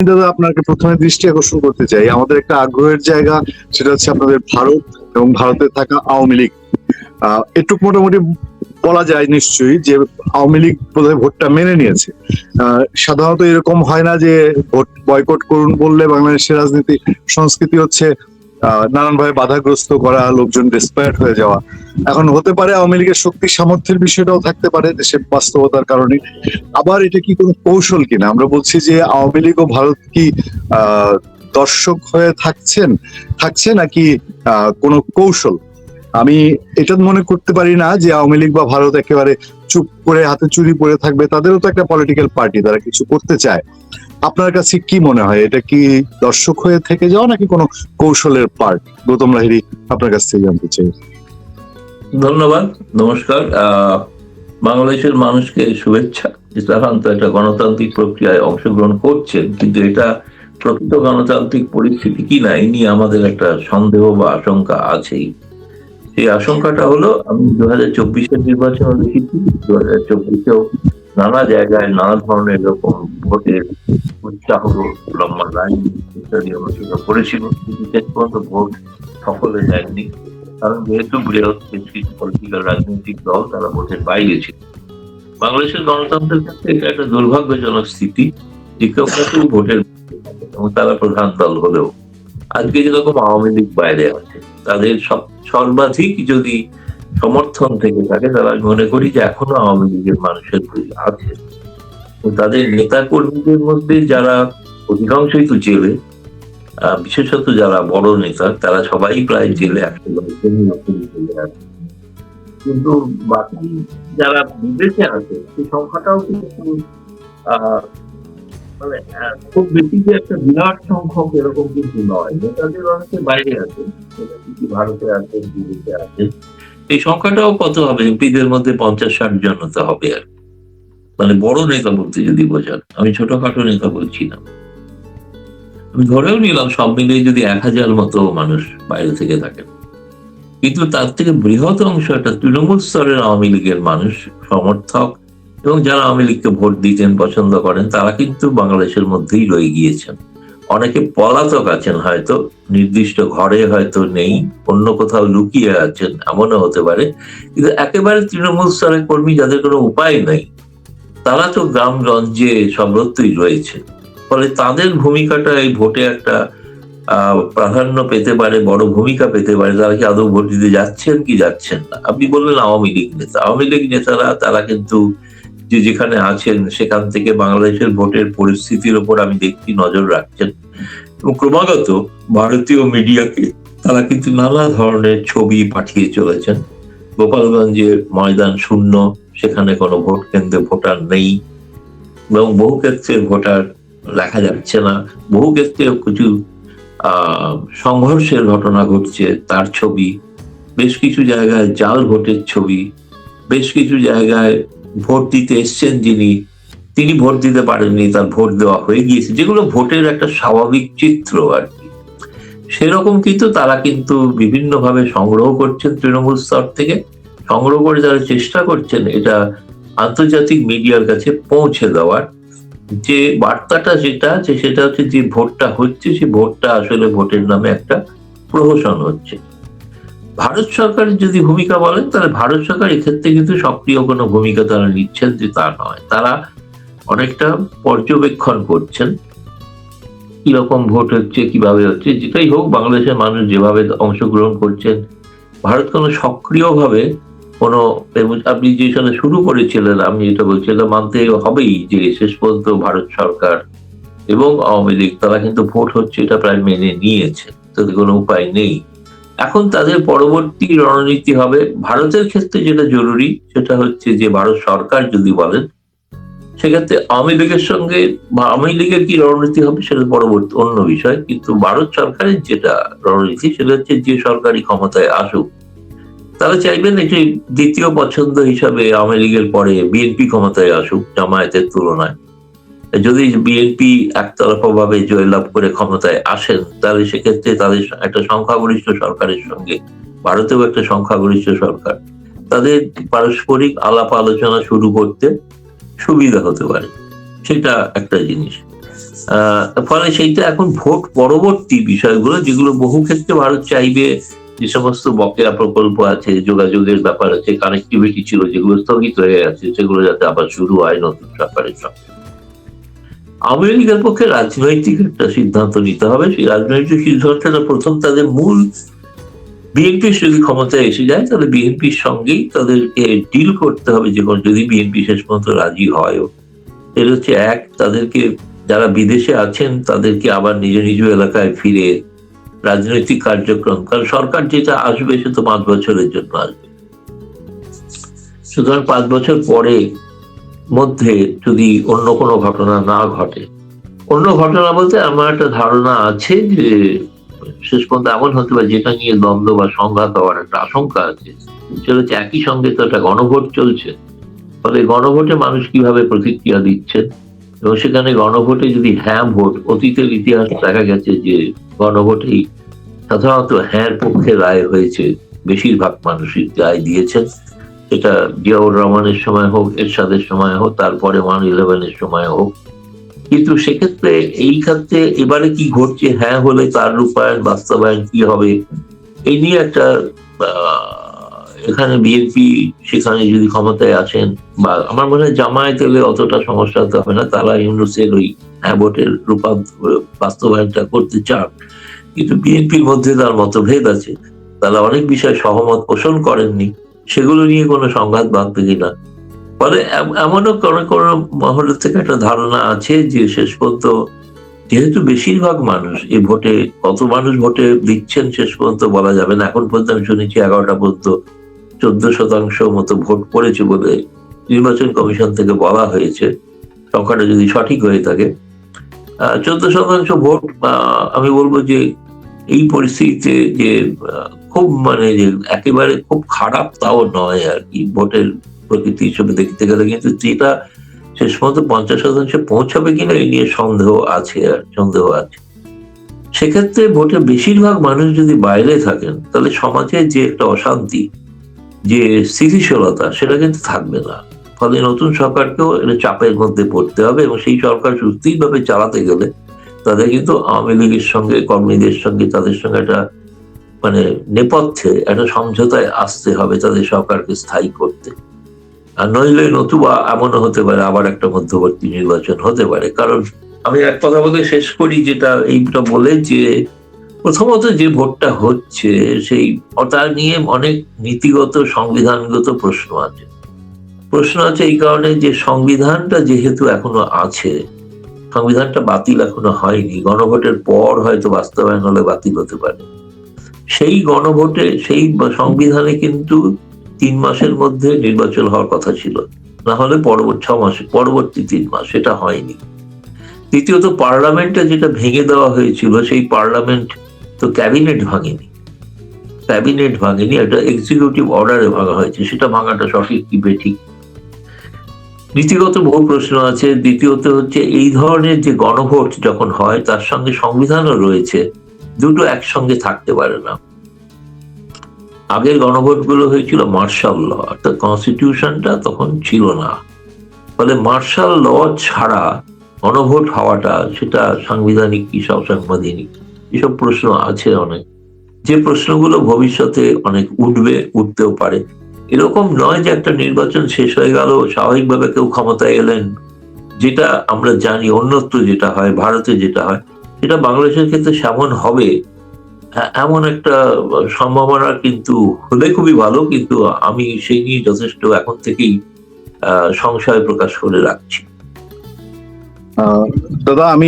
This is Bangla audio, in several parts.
দাদা আপনাকে প্রথমে দৃষ্টি আকর্ষণ করতে চাই, আমাদের একটা আগ্রহের জায়গা, সেটা হচ্ছে আপনাদের ভারত এবং ভারতে থাকা আওয়ামী লীগ। এটুক মোটামুটি বলা যায় নিশ্চয়ই যে আওয়ামী লীগ বোধহয় ভোটটা মেনে নিয়েছে। সাধারণত এরকম হয় না যে ভোট বয়কট করুন বললে বাংলাদেশের রাজনীতি সংস্কৃতি হচ্ছে নানানভাবে বাধাগ্রস্ত করা, লোকজন ডেসপায়ার্ড হয়ে যাওয়া। এখন হতে পারে আওয়ামী লীগের শক্তি সামর্থ্যের বিষয়টাও থাকতে পারে দেশের বাস্তবতার কারণে। আবার এটা কি কোনো কৌশল কিনা? আমরা বলছি যে আওয়ামী লীগ ও ভারত কি দর্শক হয়ে থাকছে নাকি কোনো কৌশল? আমি এটা মনে করতে পারি না যে আওয়ামী লীগ বা ভারত একেবারে চুপ করে হাতে চুরি পড়ে থাকবে। তাদেরও তো একটা পলিটিক্যাল পার্টি, তারা কিছু করতে চায়। আপনার কাছে কি মনে হয়, এটা কি দর্শক হয়ে থেকে যাওয়া নাকি কোনো কৌশলের পার্ট? গৌতম লাহিড়ী, আপনার কাছ থেকে জানতে চাই। ধন্যবাদ, নমস্কার। বাংলাদেশের মানুষকে শুভেচ্ছা। ইসলাম তো একটা গণতান্ত্রিক প্রক্রিয়ায় অংশগ্রহণ করছেন, কিন্তু এটা প্রকৃত গণতান্ত্রিক পরিস্থিতি কিনা এই নিয়ে আমাদের একটা সন্দেহ বা আশঙ্কা আছেই। এই আশঙ্কাটা হলো, আমি 2024-এর নির্বাচনে দেখেছি, 2024-এও নানা জায়গায় নানা ধরনের এরকম ভোটের উৎসাহ, লম্বা লাইন ইত্যাদি আলোচনা করেছিল, কিন্তু শেষ পর্যন্ত ভোট সফলে যায়নি। কারণ যেহেতু বৃহৎ বেশ কিছু পলিটিক্যাল রাজনৈতিক দল তারা ভোটের বাইরে ছিল। বাংলাদেশের গণতন্ত্রের ক্ষেত্রে এটা একটা দুর্ভাগ্যজনক স্থিতি যে কেউ কেউ ভোটের এবং তারা প্রধান দল হলেও আজকে যেরকম আওয়ামী লীগ বাইরে আছে, তাদের সর্বাধিক যদি সমর্থন থেকে থাকে, তারা মনে করি যে এখনো আওয়ামী লীগের মানুষের প্রতি আছে। তাদের নেতা কর্মীদের মধ্যে যারা অধিকাংশই তো জেলে, বিশেষত যারা বড় নেতা, তারা সবাই প্রায় জেলে, 100 জেলে আছে। কিন্তু বাকি যারা বিদেশে আছে সেই সংখ্যাটাও কিন্তু মানে খুব বেশি যে একটা বিরাট সংখ্যক এরকম কিন্তু নয়। নেতাদের অনেকে বাইরে আছে, ভারতে আছে, বিদেশে আছে। এই সংখ্যাটাও কত হবে? এমপিদের মধ্যে 50-60 জন তো হবে আর, মানে বড় নেতা বলতে যদি বোঝান। আমি ছোটখাটো নেতা বলছি না। আমি ধরেও নিলাম সব মিলিয়ে যদি 1000 মতো মানুষ বাইরে থেকে থাকেন, কিন্তু তার থেকে বৃহৎ অংশ একটা তৃণমূল স্তরের আওয়ামী লীগের মানুষ, সমর্থক এবং যারা আওয়ামী লীগকে ভোট দিতেন, পছন্দ করেন, তারা কিন্তু বাংলাদেশের মধ্যেই রয়ে গিয়েছেন। অনেকে পলাতক আছেন, হয়তো নির্দিষ্ট ঘরে হয়তো নেই, অন্য কোথাও লুকিয়ে আছেন, এমনও হতে পারে। কিন্তু একেবারে তৃণমূল স্তরের কর্মী যাদের কোনো উপায় নাই, তারা তো গ্রামগঞ্জে সর্বত্রই রয়েছে। ফলে তাদের ভূমিকাটা এই ভোটে একটা প্রাধান্য পেতে পারে, বড় ভূমিকা পেতে পারে। তারা কি আদৌ ভোট দিতে যাচ্ছেন কি যাচ্ছেন না? আপনি বললেন আওয়ামী লীগ নেতা, আওয়ামী লীগ নেতারা তারা কিন্তু যে যেখানে আছেন সেখান থেকে বাংলাদেশের ভোটের পরিস্থিতির উপর আমি দেখছি নজর রাখছেন, এবং ক্রমাগত ভারতীয় মিডিয়াকে তারা কিন্তু নানা ধরনের ছবি পাঠিয়ে চলেছেন। গোপালগঞ্জের ময়দান শূন্য, সেখানে কোনো ভোট কেন্দ্রে ভোটার নেই, এবং বহু ক্ষেত্রে ভোটার দেখা যাচ্ছে না। বহু ক্ষেত্রে কিছু সংঘর্ষের ঘটনা ঘটছে, তার ছবি। বেশ কিছু জায়গায় জাল ভোটের ছবি। বেশ কিছু জায়গায় ভোট দিতে এসছেন তিনি ভোট দিতে পারেননি, তার ভোট দেওয়া হয়ে গিয়েছে, যেগুলো ভোটের একটা স্বাভাবিক চিত্র আর কি। সেরকম কিন্তু তারা কিন্তু বিভিন্ন ভাবে সংগ্রহ করছেন, তৃণমূল স্তর থেকে সংগ্রহ করে যারা চেষ্টা করছেন এটা আন্তর্জাতিক মিডিয়ার কাছে পৌঁছে দেওয়ার। যে বার্তাটা যেটা আছে সেটা হচ্ছে যে ভোটটা হচ্ছে, সেই ভোটটা আসলে ভোটের নামে একটা প্রহসন হচ্ছে। ভারত সরকারের যদি ভূমিকা বলেন, তাহলে ভারত সরকার এক্ষেত্রে কিন্তু সক্রিয় কোনো ভূমিকা তারা নিচ্ছেন যে তা নয়। তারা অনেকটা পর্যবেক্ষণ করছেন কিরকম ভোট হচ্ছে, কিভাবে হচ্ছে। যেটাই হোক, বাংলাদেশের মানুষ যেভাবে অংশগ্রহণ করছেন, ভারত কোনো সক্রিয়ভাবে কোনো, আপনি যে সাথে শুরু করেছিলেন, আমি যেটা বলছিলাম, মানতে হবেই যে শেষ পর্যন্ত ভারত সরকার এবং আওয়ামী লীগ তারা কিন্তু ভোট হচ্ছে এটা প্রায় মেনে নিয়েছে, তাদের কোনো উপায় নেই। এখন তাদের পরবর্তী রণনীতি হবে, ভারতের ক্ষেত্রে যেটা জরুরি সেটা হচ্ছে যে ভারত সরকার যদি বলেন, সেক্ষেত্রে আওয়ামী লীগের সঙ্গে বা আওয়ামী লীগের কি রণনীতি হবে সেটা পরবর্তী অন্য বিষয়। কিন্তু ভারত সরকারের যেটা রণনীতি সেটা হচ্ছে যে সরকারি ক্ষমতায় আসুক, তারা চাইবেন একটি দ্বিতীয় পছন্দ হিসাবে আওয়ামী লীগের পরে বিএনপি ক্ষমতায় আসুক জামায়াতের তুলনায়। যদি বিএনপি একতরফা ভাবে জয়লাভ করে ক্ষমতায় আসেন, তাহলে সেক্ষেত্রে তাদের একটা সংখ্যাগরিষ্ঠ সরকারের সঙ্গে, ভারতেও একটা সংখ্যাগরিষ্ঠ সরকার, তাদের পারস্পরিক আলাপ আলোচনা শুরু করতে সুবিধা হতে পারে। সেটা একটা জিনিস। ফলে সেইটা এখন ভোট পরবর্তী বিষয়গুলো, যেগুলো বহু ক্ষেত্রে ভারত চাইবে যে সমস্ত বকেয়া প্রকল্প আছে, যোগাযোগের ব্যাপার আছে, কানেক্টিভিটি ছিল যেগুলো স্থগিত হয়ে গেছে, সেগুলো যাতে আবার শুরু হয় নতুন সরকারের সঙ্গে। আওয়ামী লীগের পক্ষে রাজনৈতিক একটা সিদ্ধান্ত নিতে হবে। সেই রাজনৈতিক সিদ্ধান্তটা প্রথম তাদের মূল বিএনপি যদি ক্ষমতায় এসে যায়, তাহলে বিএনপির সঙ্গেই তাদেরকে ডিল করতে হবে, যে যদি বিএনপি শেষ পর্যন্ত রাজি হয়। এর হচ্ছে এক, তাদেরকে যারা বিদেশে আছেন তাদেরকে আবার নিজ নিজ এলাকায় ফিরে রাজনৈতিক কার্যক্রম, কারণ সরকার যেটা আসবে সে তো 5 বছরের জন্য আসবে, সুতরাং 5 বছর পরে মধ্যে যদি অন্য কোনো ঘটনা না ঘটে, অন্য ঘটনা বলতে আমার একটা ধারণা আছে যে শেষ পর্যন্ত এমন হতে পারে যেটা নিয়ে দ্বন্দ্ব বা সংঘাত হওয়ার একটা আশঙ্কা আছে, সেটা হচ্ছে একই সঙ্গে তো একটা গণভোট চলছে। ফলে গণভোটে মানুষ কিভাবে প্রতিক্রিয়া দিচ্ছেন, এবং সেখানে গণভোটে যদি হ্যাঁ ভোট, অতীতের ইতিহাস দেখা গেছে যে গণভোটেই সাধারণত হ্যাঁ পক্ষে রায় হয়েছে, বেশিরভাগ মানুষই রায় দিয়েছেন। এটা জিয়াউর রহমানের সময় হোক, এরশাদের সময় হোক, তারপরে 1/11 সময় হোক। কিন্তু সেক্ষেত্রে এই ক্ষেত্রে এবারে কি ঘটছে, হ্যাঁ হলে তার রূপায়ণ বাস্তবায়ন কি হবে, এই নিয়ে একটা এখানে বিএনপি সেখানে যদি ক্ষমতায় আসেন, বা আমার মনে হয় জামায়াত এলে অতটা সমস্যা হতে হবে না, তারা ইউনূসের ওই হ্যাঁ ভোটের বাস্তবায়নটা করতে চান। কিন্তু বিএনপির মধ্যে তার মতভেদ আছে, তারা অনেক বিষয়ে সহমত পোষণ করেননি, সেগুলো নিয়ে কোনো সংঘাত বাঁধবে কিনা। ফলে এমনও কোনো কোনো মহলের থেকে একটা ধারণা আছে যে শেষ পর্যন্ত যেহেতু বেশিরভাগ মানুষ এই ভোটে, কত মানুষ ভোটে দিচ্ছেন শেষ পর্যন্ত বলা যাবে না। এখন পর্যন্ত আমি শুনেছি 11টা পর্যন্ত 14% মতো ভোট পড়েছে বলে নির্বাচন কমিশন থেকে বলা হয়েছে, সংখ্যাটা যদি সঠিক হয়ে থাকে। 14% ভোট, আমি বলবো যে এই পরিস্থিতিতে যে খুব মানে যে একেবারে খুব খারাপ তাও নয় আর কি, ভোটের প্রকৃতি হিসেবে দেখতে গেলে। কিন্তু যেটা শেষ পর্যন্ত 50% পৌঁছাবে কিনা এই নিয়ে সন্দেহ আছে। সেক্ষেত্রে ভোটে বেশিরভাগ মানুষ যদি বাইরে থাকেন, তাহলে সমাজে যে একটা অশান্তি, যে স্থিতিশীলতা, সেটা কিন্তু থাকবে না। ফলে নতুন সরকারকেও এটা চাপের মধ্যে পড়তে হবে, এবং সেই সরকার সুস্থিরভাবে চালাতে গেলে তাদের কিন্তু আওয়ামী লীগের সঙ্গে, কর্মীদের সঙ্গে, তাদের সঙ্গে একটা মানে নেপথ্যে একটা সমঝোতায় আসতে হবে তাদের সরকারকে স্থায়ী করতে। আর নইলে নতুবা এমনও হতে পারে আবার একটা মধ্যবর্তী নির্বাচন হতে পারে। কারণ আমি এক কথা বলে শেষ করি, যেটা এইটা বলে যে প্রথমত যে ভোটটা হচ্ছে সেই ওটা নিয়ে অনেক নীতিগত সংবিধানগত প্রশ্ন আছে এই কারণে যে সংবিধানটা যেহেতু এখনো আছে, সংবিধানটা বাতিল এখনো হয়নি, গণভোটের পর হয়তো বাস্তবায়ন হলে বাতিল হতে পারে। সেই গণভোটে সেই সংবিধানে কিন্তু 3 মাসের মধ্যে নির্বাচন হওয়ার কথা ছিল, না হলে 6 মাসে পরবর্তী 3 মাস, সেটা হয়নি। দ্বিতীয়ত পার্লামেন্টে যেটা ভেঙে দেওয়া হয়েছিল, সেই পার্লামেন্ট তো ক্যাবিনেট ভাঙেনি, একটা এক্সিকিউটিভ অর্ডারে ভাঙা হয়েছে, সেটা ভাঙাটা সঠিক কি বেঠিক, নীতিগত বহু প্রশ্ন আছে। দ্বিতীয়ত হচ্ছে এই ধরনের যে গণভোট যখন হয় তার সঙ্গে সংবিধানও রয়েছে, দুটো একসঙ্গে থাকতে পারে না। আগের গণভোট গুলো হয়েছিল মার্শাল ল, অর্থাৎ কনস্টিটিউশনটা তখন ছিল না। ফলে মার্শাল ল ছাড়া গণভোট হওয়াটা, সেটা সাংবিধানিক কি সাংবিধানিক, এসব প্রশ্ন আছে অনেক, যে প্রশ্নগুলো ভবিষ্যতে অনেক উঠতেও পারে। এরকম নয় যে একটা নির্বাচন শেষ হয়ে গেল, স্বাভাবিকভাবে কেউ ক্ষমতায় এলেন, যেটা আমরা জানি অন্যত্র যেটা হয়, ভারতে যেটা হয়, সেটা বাংলাদেশের ক্ষেত্রে সেমন হবে এমন একটা সম্ভাবনা কিন্তু হলে খুবই ভালো। কিন্তু আমি সেই নিয়ে যথেষ্ট এখন থেকেই সংশয় প্রকাশ করে রাখছি। দাদা, আমি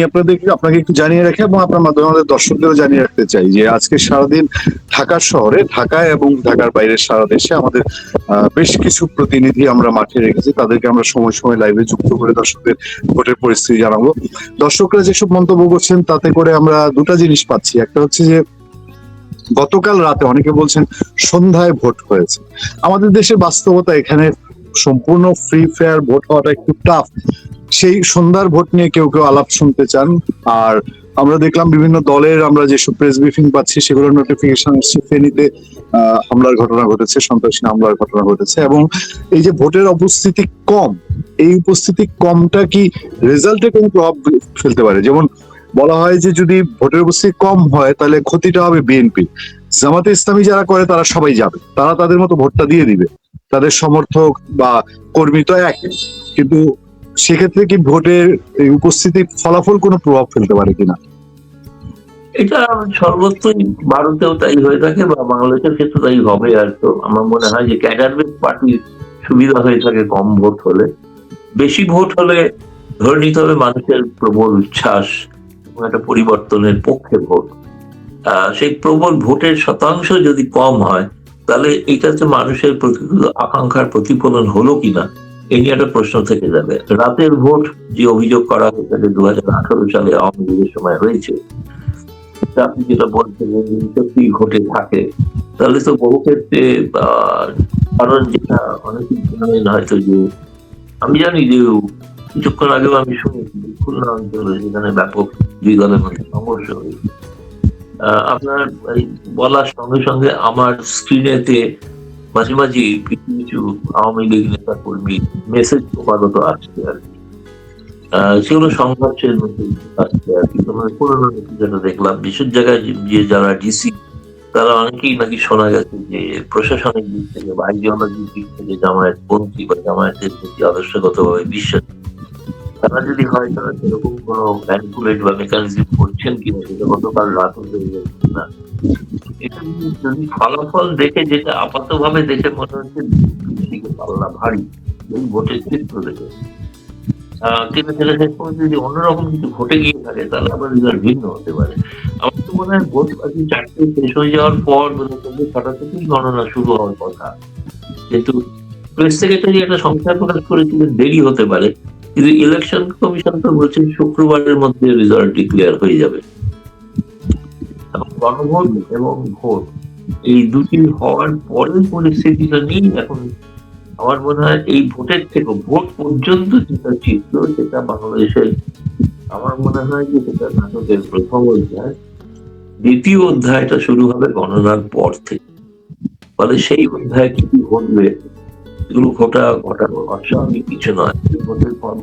আপনাকে একটু জানিয়ে রাখি এবং আপনার মাধ্যমে আমাদের দর্শকদেরও জানিয়ে রাখতে চাই যে আজকে সারাদিন ঢাকার শহরে, ঢাকায় এবং ঢাকার বাইরে সারা দেশে আমাদের বেশ কিছু প্রতিনিধি আমরা মাঠে রেখেছি, তাদেরকে আমরা সময় সময় লাইভে যুক্ত করে দর্শকদের ভোটের পরিস্থিতি জানাবো। দর্শকরা যেসব মন্তব্য করছেন তাতে করে আমরা দুটা জিনিস পাচ্ছি। একটা হচ্ছে যে গতকাল রাতে অনেকে বলছেন সন্ধ্যায় ভোট হয়েছে। আমাদের দেশের বাস্তবতা, এখানে সম্পূর্ণ ফ্রি ফেয়ার ভোট হওয়াটা একটু টাফ। সেই সন্ধ্যার ভোট নিয়ে কেউ কেউ আলাপ শুনতে চান। আর আমরা দেখলাম বিভিন্ন দলের আমরা যেসব প্রেস ব্রিফিং পাচ্ছি সেগুলোর নোটিফিকেশন আসছে ফেনীতে হামলার ঘটনা ঘটেছে, সন্ত্রাসী হামলার ঘটনা ঘটেছে, এবং এই যে ভোটের উপস্থিতি কম, এই উপস্থিতি কমটা কি রেজাল্টে কোনো প্রভাব ফেলতে পারে? যেমন বলা হয় যে যদি ভোটের উপস্থিতি কম হয় তাহলে ক্ষতিটা হবে বিএনপি। জামাতে ইসলামী যারা করে তারা সবাই যাবে, তারা তাদের মতো ভোটটা দিয়ে দিবে, তাদের সমর্থক বা কর্মী তো এক, কিন্তু সেক্ষেত্রে কি ভোটের এই উপস্থিতির ফলাফল কোনো প্রভাব ফেলতে পারে কিনা? এটা সর্বত্রই, ভারতেও তাই হয়ে থাকে বা বাংলাদেশের ক্ষেত্রে তাই হবে। আর তো আমার মনে হয় যে ক্যাডার বেস পার্টির সুবিধা হয়ে থাকে কম ভোট হলে। বেশি ভোট হলে ধরে নিতে হবে মানুষের প্রবল উচ্ছ্বাস এবং একটা পরিবর্তনের পক্ষে ভোট। সেই প্রবল ভোটের শতাংশ যদি কম হয় তাহলে এটা যে মানুষের প্রতিকূল আকাঙ্ক্ষার প্রতিফলন হলো কিনা এই নিয়ে একটা প্রশ্ন থেকে যাবে। রাতের ভোট যে অভিযোগ করা হয়েছে 2018 সালে আওয়ামী লীগের সময় হয়েছে, আপনি যেটা বলছেন যদি সত্যি ঘটে থাকে তাহলে তো বহু ক্ষেত্রে কারণ যেটা অনেকে জানেন হয়তো, যে আমি জানি যে কিছুক্ষণ আগেও আমি শুনেছি খুলনা অঞ্চলে যেখানে ব্যাপক দুই দলের মধ্যে সংঘর্ষ হয়েছে, আপনার এই বলার সঙ্গে সঙ্গে আমার স্ক্রিনেতে মাঝে মাঝে কিছু কিছু আওয়ামী লীগ নেতা কর্মী মেসেজ উপাগত আসছে আর কি। সেগুলো সংঘর্ষের মধ্যে আসছে আর কি। তোমার পুরোনো যেটা দেখলাম বিশেষ জায়গায় যে যারা ডিসি তারা অনেকেই নাকি শোনা গেছে যে প্রশাসনিক দিক থেকে বা আইডিওলজির দিক থেকে জামায়াত পন্থী বা জামায়াতের প্রতি আদর্শগত ভাবে বিশ্বাস, তারা যদি হয় তারা সেরকম কোনো ক্যালকুলেট বা মেকানিজম করছেন কিনা সেটা গতকাল রাত হয়ে যাচ্ছে না। এটা যদি ফলাফল দেখে, যেটা আপাত ভাবে দেখে মনে হচ্ছে দিকে পাল্লা ভারী এই ভোটের চিত্র দেখে, কিন্তু সেটা শেষ পর্যন্ত যদি অন্যরকম কিছু ঘটে গিয়ে থাকে তাহলে আবার রেজাল্ট ভিন্ন হতে পারে। আমার তো মনে হয় ভোট বাকি 4টে শেষ হয়ে যাওয়ার পর 6টা থেকেই গণনা শুরু হওয়ার কথা, কিন্তু প্রেস সেক্রেটারি একটা সংখ্যা প্রকাশ করেছিলেন দেরি হতে পারে, কিন্তু ইলেকশন কমিশন তো বলছেন শুক্রবারের মধ্যে রেজাল্ট ডিক্লেয়ার হয়ে যাবে। গণভোট এবং ভোট এই দুটি হওয়ার পরের পরিস্থিতিটা নিয়ে এখন আমার মনে হয় এই ভোটের থেকে ভোট পর্যন্ত যেটা চিত্র সেটা বাংলাদেশের, আমার মনে হয় যে সেটা নাটকের প্রথম অধ্যায়, দ্বিতীয় অধ্যায়টা শুরু হবে গণনার পর থেকে। ফলে সেই অধ্যায়ে কি কি ঘটবে, এগুলো ঘটানো অস্বাভাবিক কিছু নয়। ভোটের ফল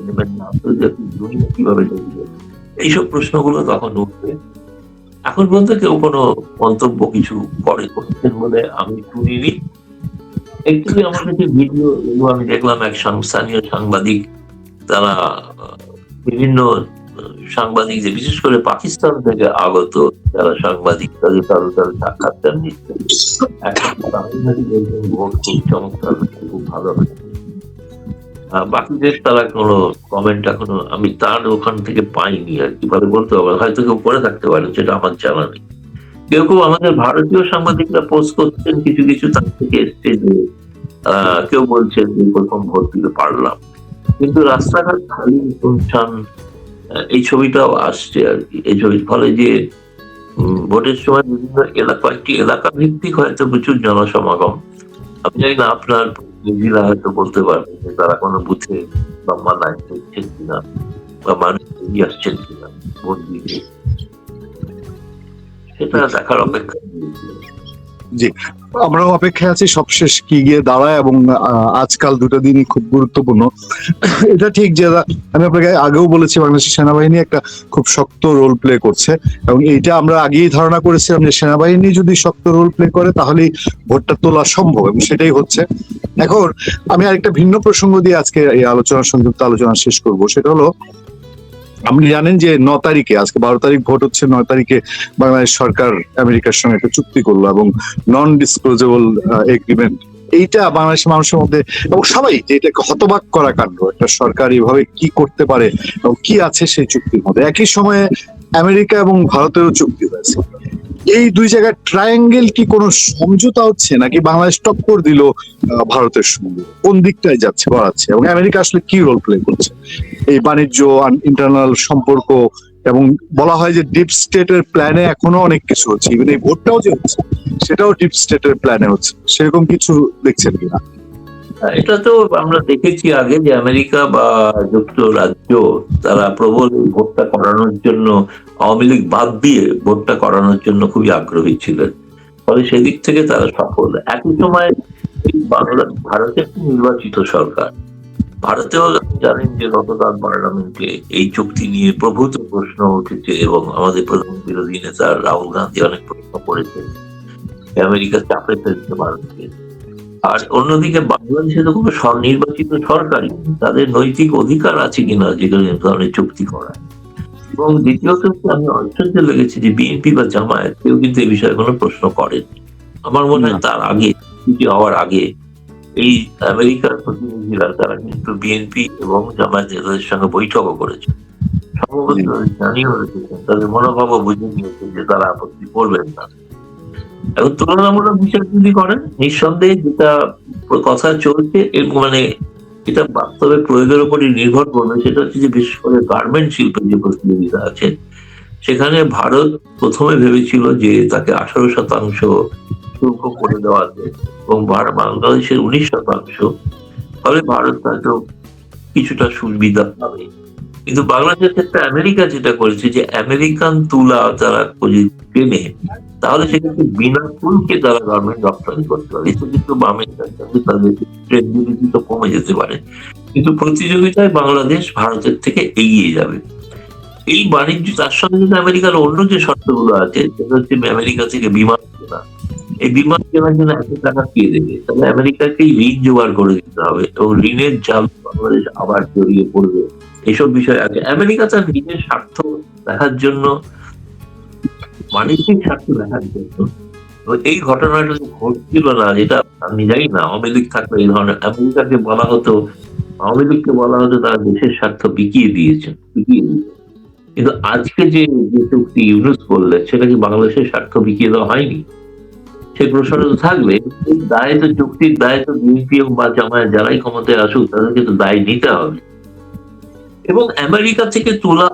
নেবেন না, আন্তর্জাতিক দুনিয়া কিভাবে দেখবে, এইসব প্রশ্নগুলো তখন উঠবে। এখন পর্যন্ত কেউ কোনো মন্তব্য কিছু করছেন বলে আমি শুনিনি। একটু আমার কাছে ভিডিও এগুলো আমি দেখলাম, এক স্থানীয় সাংবাদিক, তারা বিভিন্ন সাংবাদিক যে বিশেষ করে পাকিস্তান থেকে আগত যারা সাংবাদিক তাদের সাক্ষাৎকার নিচ্ছে, ভোট খুব চমৎকার, খুব ভালো হয়েছে। বাকিদের তারা কোনো কমেন্ট এখনো আমি তার ওখান থেকে পাইনি আর কি, ভাবে বলতে হবে, হয়তো কেউ করে থাকতে পারে, সেটা আমার জানা নেই। কেউ কেউ আমাদের ভারতীয় সাংবাদিকরা পোস্ট করছেন, কিছু কিছু তার থেকে এসছে যে কেউ বলছেন যে প্রথম ভোট দিতে পারলাম, কিন্তু রাস্তাঘাট খালি শুনশান এই ছবিটাও আসছে আর কি। এই ছবির ফলে যে ভোটের সময় বিভিন্ন কয়েকটি এলাকা ভিত্তিক হয়তো প্রচুর জনসমাগম, আমি জানি না আপনার প্রতিনিধিরা হয়তো বলতে পারবে যে তারা কোনো বুথে সম্মানায় করছেন কিনা বা মানুষ এগিয়ে আসছেন কিনা ভোট দিতে, সেটা দেখার অপেক্ষা। জি, আমরাও অপেক্ষায় আছি সবশেষ কি গিয়ে দাঁড়ায়, এবং আজকাল দুটো দিনই খুব গুরুত্বপূর্ণ। এটা ঠিক যে আমি আপনাকে আগেও বলেছি বাংলাদেশের সেনাবাহিনী একটা খুব শক্ত রোল প্লে করছে, এবং এইটা আমরা আগেই ধারণা করেছিলাম যে সেনাবাহিনী যদি শক্ত রোল প্লে করে তাহলেই ভোটটা তোলা সম্ভব, এবং সেটাই হচ্ছে। এখন আমি আরেকটা ভিন্ন প্রসঙ্গ দিয়ে আজকে এই সংযুক্ত আলোচনা শেষ করব। সেটা হলো, আপনি জানেন যে 9 তারিখে, আজকে 12 তারিখ ভোট হচ্ছে, 9 তারিখে বাংলাদেশ সরকার আমেরিকার সঙ্গে একটা চুক্তি করলো, এবং নন ডিসক্লোজেবল এগ্রিমেন্ট। এইটা বাংলাদেশের মানুষের মধ্যে এবং সবাই যে এটাকে হতবাক করা কাণ্ড, একটা সরকার এভাবে কি করতে পারে এবং কি আছে সেই চুক্তির মধ্যে। একই সময়ে আমেরিকা এবং ভারতেরও চুক্তি হয়েছে। এই দুই জায়গায় ট্রায়াঙ্গেল কি কোনো সমঝোতা হচ্ছে, নাকি বাংলাদেশ টক্কর দিল ভারতের সঙ্গে? কোন দিকটায় যাচ্ছে বাড়াচ্ছে, এবং আমেরিকা আসলে কি রোল প্লে করছে এই বাণিজ্য ইন্টারনাল সম্পর্ক? এবং বলা হয় যে ডিপ স্টেটের প্ল্যানে এখনো অনেক কিছু হচ্ছে, ইভেন এই ভোটটাও যে হচ্ছে সেটাও ডিপ স্টেটের প্ল্যানে হচ্ছে, সেরকম কিছু দেখছেন কিনা? এটা তো আমরা দেখেছি আগে যে আমেরিকা বা যুক্তরাজ্য তারা প্রবল এই ভোটটা করানোর জন্য, আওয়ামী লীগ বাদ দিয়ে ভোটটা করানোর জন্য খুবই আগ্রহী ছিলেন। ফলে সেদিক থেকে তারা সফল। একই সময় এই ভারতের নির্বাচিত সরকার, ভারতেও আপনি জানেন যে গতকাল পার্লামেন্টে এই চুক্তি নিয়ে প্রভূত প্রশ্ন উঠেছে এবং আমাদের প্রধান বিরোধী নেতা রাহুল গান্ধী অনেক প্রশ্ন করেছেন আমেরিকা চাপে ফেলতে ভারতকে। আর অন্যদিকে বাংলাদেশে তো কোনো নির্বাচিত সরকারই নেই। তাদের নৈতিক অধিকার আছে কিনা যেখানে এ ধরনের চুক্তি করা। এবং দ্বিতীয়ত আমি আশ্চর্য লেগেছে যে বিএনপি বা জামায়াত কেউ কিন্তু এই বিষয়ে কোনো প্রশ্ন করেন। আমার মনে হয় তার আগে, চুক্তি হওয়ার আগে এই আমেরিকার প্রতিনিধিরা তারা কিন্তু বিএনপি এবং জামায়াতের সঙ্গে বৈঠকও করেছে, সম্ভবত জানিয়েও রেখেছেন, তাদের মনোভাবও বুঝে নিয়েছে যে তারা আপত্তি করবেন না। এখন তুলনামূলক বিচার যদি করেন, নিঃসন্দেহে যেটা কথা চলছে মানে এটা বাস্তবে প্রয়োগের উপরই নির্ভর করবে, সেটা হচ্ছে যে বিশেষ করে গার্মেন্ট শিল্পের যে প্রতিযোগিতা আছে সেখানে ভারত প্রথমে ভেবেছিল যে তাকে 18% শুল্ক করে দেওয়াতে এবং বাংলাদেশের 19%, ফলে ভারত হয়তো কিছুটা সুবিধা পাবে। কিন্তু বাংলাদেশের ক্ষেত্রে আমেরিকা যেটা করেছে যে আমেরিকান তুলা তারা কেনে, তাহলে সেক্ষেত্রে বিনা শুল্কে তারা গার্মেন্ট রপ্তানি করতে পারে। এতে কিন্তু আমেরিকার সঙ্গে তাদের ট্রেড ডিউটি তো কমে যেতে পারে, কিন্তু প্রতিযোগিতায় বাংলাদেশ ভারতের থেকে এগিয়ে যাবে। এই বাণিজ্য, তার সঙ্গে কিন্তু আমেরিকার অন্য যে শর্তগুলো আছে সেটা হচ্ছে আমেরিকা থেকে বিমান কেনা। এই বিমান কেনার জন্য এত টাকা কে দেবে? তাহলে আমেরিকাকেই ঋণ জোগাড় করে দিতে হবে এবং ঋণের জাল বাংলাদেশ আবার জড়িয়ে পড়বে। এইসব বিষয় আছে। আমেরিকা তার নিজের স্বার্থ দেখার জন্য, বাণিজ্যিক স্বার্থ দেখার জন্য এই ঘটনাটা ঘটছিল না, যেটা আমি জানি না আওয়ামী লীগ থাকলে এই ধরনের, আমেরিকাকে বলা হতো, আওয়ামী লীগকে বলা হতো তারা দেশের স্বার্থ বিকিয়ে দিয়েছেন। কিন্তু আজকে যে চুক্তি ইউনুস করলে সেটা কি বাংলাদেশের স্বার্থ বিকিয়ে দেওয়া হয়নি? সেই প্রশ্নটা তো থাকবে। এই দায় তো, চুক্তির দায় তো বিএনপি বা জামায়াত যারাই ক্ষমতায় আসুক তাদেরকে তো দায় নিতে হবে। এবং আমেরিকা থেকে তুলা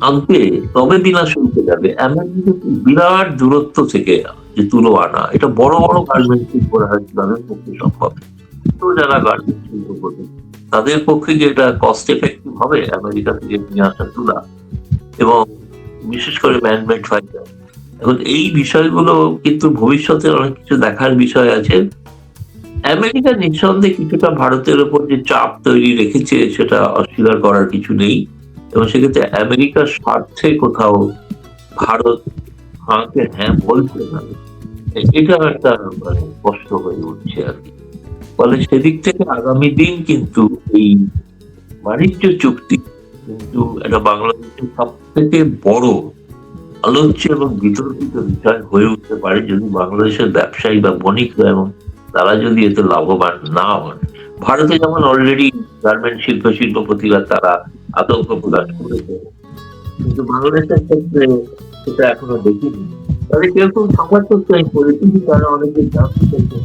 আনতে তবে বিনা শুল্কে যাবে। আমেরিকা বিরাট দূরত্ব থেকে যে তুলো আনা, এটা বড় বড় গার্মেন্ট শিল্প তাদের পক্ষে সম্ভব। তো যারা গার্মেন্ট শিল্প করবে তাদের পক্ষে যে এটা কস্ট এফেক্টিভ হবে আমেরিকা থেকে নিয়ে আসা তুলা, এবং বিশেষ করে ম্যানমেড ফাইবার। এখন এই বিষয়গুলো কিন্তু ভবিষ্যতে অনেক কিছু দেখার বিষয় আছে। আমেরিকা নিঃসন্দেহে কিছুটা ভারতের উপর যে চাপ তৈরি রেখেছে সেটা অস্বীকার করার কিছু নেই, এবং সেক্ষেত্রে আমেরিকার স্বার্থে কোথাও ভারত হ্যাঁ বলছে না, এটা একটা মানে স্পষ্ট হয়ে উঠছে আর কি। ফলে সেদিক থেকে আগামী দিন কিন্তু এই বাণিজ্য চুক্তি কিন্তু এটা বাংলাদেশের সব থেকে বড় আলোচ্য এবং বিতর্কিত বিষয় হয়ে উঠতে পারে যদি বাংলাদেশের ব্যবসায়ী বা বণিকরা এবং তারা যদি এতে লাভবান না হন। ভারতে যেমন অলরেডি গার্মেন্ট শিল্পপতিরা তারা আতঙ্ক প্রকাশ করেছে, কিন্তু বাংলাদেশের ক্ষেত্রে সেটা এখনো দেখিনি। তাহলে কেউ কেউ সমর্থক করেছি, তারা অনেকে জানতে চাইছে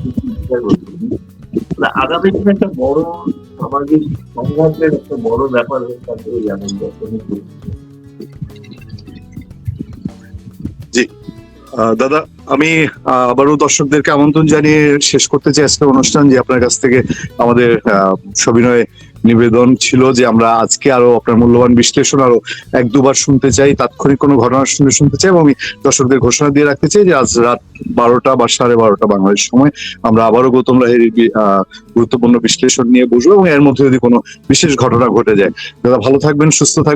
আগামী দিনে একটা বড় সামাজিক সংঘাতের একটা বড় ব্যাপার হয়ে থাকবে এই আমেরিকা। জি দাদা, আমি আবারও দর্শকদেরকে আমন্ত্রণ জানিয়ে শেষ করতে চাই আজকের অনুষ্ঠান। যে আপনার কাছ থেকে আমাদের সবিনয় নিবেদন ছিল যে আমরা আজকে আরো আপনার মূল্যবান বিশ্লেষণ আরো 1-2 বার শুনতে চাই, তাৎক্ষণিক কোনো ঘটনার সঙ্গে শুনতে চাই, এবং আমি দর্শকদের ঘোষণা দিয়ে রাখতে চাই যে আজ রাত 12টা বা 12:30 বাংলাদেশ সময় আমরা আবারও গৌতম লাহিড়ীর গুরুত্বপূর্ণ বিশ্লেষণ নিয়ে বসবো, এবং এর মধ্যে যদি কোনো বিশেষ ঘটনা ঘটে যায়। দাদা ভালো থাকবেন, সুস্থ থাকবেন।